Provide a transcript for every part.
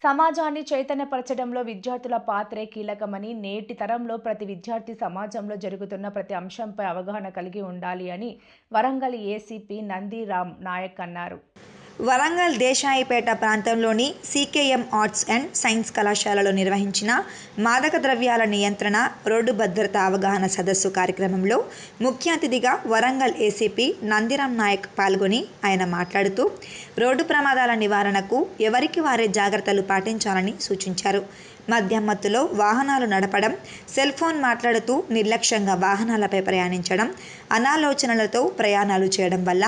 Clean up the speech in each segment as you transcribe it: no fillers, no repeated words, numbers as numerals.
సమాజాన్ని చైతన్యపరచడంలో విద్యార్థుల పాత్రే కీలకమని, నేటి తరంలో ప్రతి విద్యార్థి సమాజంలో జరుగుతున్న ప్రతి అంశంపై అవగాహన కలిగి ఉండాలి అని వరంగల్ ఏసీపీ నందిరామ్ నాయక్ అన్నారు. వరంగల్ దేశాయిపేట ప్రాంతంలోని సీకేఎం ఆర్ట్స్ అండ్ సైన్స్ కళాశాలలో నిర్వహించిన మాదక ద్రవ్యాల నియంత్రణ, రోడ్డు భద్రత అవగాహన సదస్సు కార్యక్రమంలో ముఖ్య అతిథిగా వరంగల్ ఏసీపీ నందిరామ్ నాయక్ పాల్గొని ఆయన మాట్లాడుతూ రోడ్డు ప్రమాదాల నివారణకు ఎవరికి వారే జాగ్రత్తలు పాటించాలని సూచించారు. మద్యం మత్తులో వాహనాలు నడపడం, సెల్ ఫోన్ మాట్లాడుతూ నిర్లక్ష్యంగా వాహనాలపై ప్రయాణించడం, అనాలోచనలతో ప్రయాణాలు చేయడం వల్ల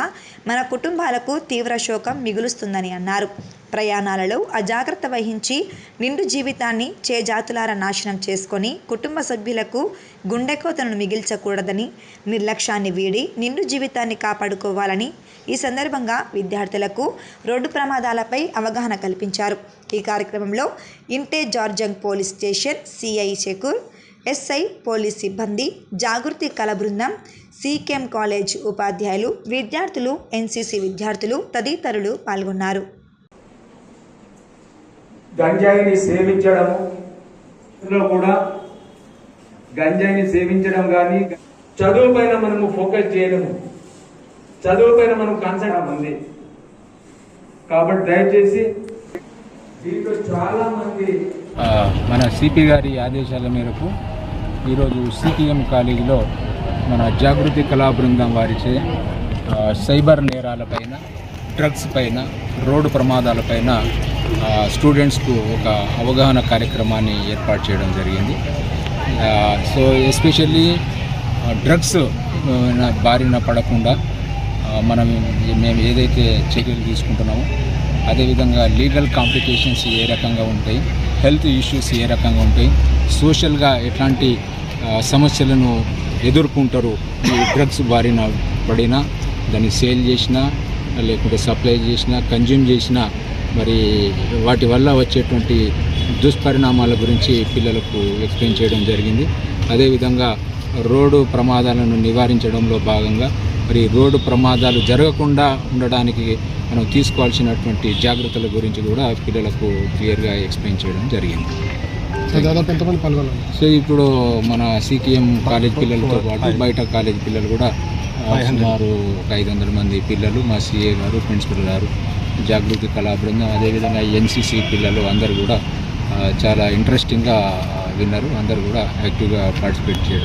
మన కుటుంబాలకు తీవ్ర శోకం మిగులుస్తుందని అన్నారు. ప్రయాణాలలో అజాగ్రత్త వహించి నిండు జీవితాన్ని చేజాతులారా నాశనం చేసుకొని కుటుంబ సభ్యులకు గుండెకోతను మిగిల్చకూడదని, నిర్లక్ష్యాన్ని వీడి నిండు జీవితాన్ని కాపాడుకోవాలని ఈ సందర్భంగా విద్యార్థులకు రోడ్డు ప్రమాదాలపై అవగాహన కల్పించారు. ఈ కార్యక్రమంలో ఇంటే జార్జంగ్ police station CI Shakoor, SI police సిబ్బంది, జాగృతి కళ బృందం, సీకేఎం కాలేజ్ ఉపాధ్యాయులు, విద్యార్థులు, ఎన్సీసీ విద్యార్థులు తదితరులు పాల్గొన్నారు. గంజాయిని సేవించడం కానీ చదువు పైన మనము ఫోకస్ చేయడము, చదువు పైన మనం కాన్సంట్రేట్ ఉంది. కాబట్టి దయచేసి దీంట్లో చాలా మంది మన సిపి గారి ఆదేశాల మేరకు ఈరోజు సీకేఎం కాలేజీలో మన జాగృతి కళా బృందం వారిచే సైబర్ నేరాలపైన, డ్రగ్స్ పైన, రోడ్డు ప్రమాదాలపైన స్టూడెంట్స్కు ఒక అవగాహన కార్యక్రమాన్ని ఏర్పాటు చేయడం జరిగింది. సో ఎస్పెషల్లీ డ్రగ్స్ బారిన పడకుండా మేము ఏదైతే చర్యలు తీసుకుంటున్నామో అదేవిధంగా లీగల్ కాంప్లికేషన్స్ ఏ రకంగా ఉంటాయి, హెల్త్ ఇష్యూస్ ఏ రకంగా ఉంటాయి, సోషల్గా ఎట్లాంటి సమస్యలను ఎదుర్కొంటారు ఈ డ్రగ్స్ బారిన పడినా, దాన్ని సేల్ చేసినా లేకుంటే సప్లై చేసినా, కన్జ్యూమ్ చేసినా మరి వాటి వల్ల వచ్చేటువంటి దుష్పరిణామాల గురించి పిల్లలకు ఎక్స్ప్లెయిన్ చేయడం జరిగింది. అదేవిధంగా రోడ్డు ప్రమాదాలను నివారించడంలో భాగంగా మరి రోడ్డు ప్రమాదాలు జరగకుండా ఉండడానికి మనం తీసుకోవాల్సినటువంటి జాగ్రత్తల గురించి కూడా పిల్లలకు క్లియర్గా ఎక్స్ప్లెయిన్ చేయడం జరిగింది. సో ఇప్పుడు మన సీకేఎం కాలేజ్ పిల్లలతో పాటు బయట కాలేజ్ పిల్లలు కూడా సుమారు ఒక 500 మంది పిల్లలు, మా సిఏ గారు, ప్రిన్సిపల్ గారు, జాగృతి కళా బృందం, అదేవిధంగా ఎన్సీసీ పిల్లలు అందరూ కూడా చాలా ఇంట్రెస్టింగ్గా విన్నారు. అందరూ కూడా యాక్టివ్గా పార్టిసిపేట్ చేయడం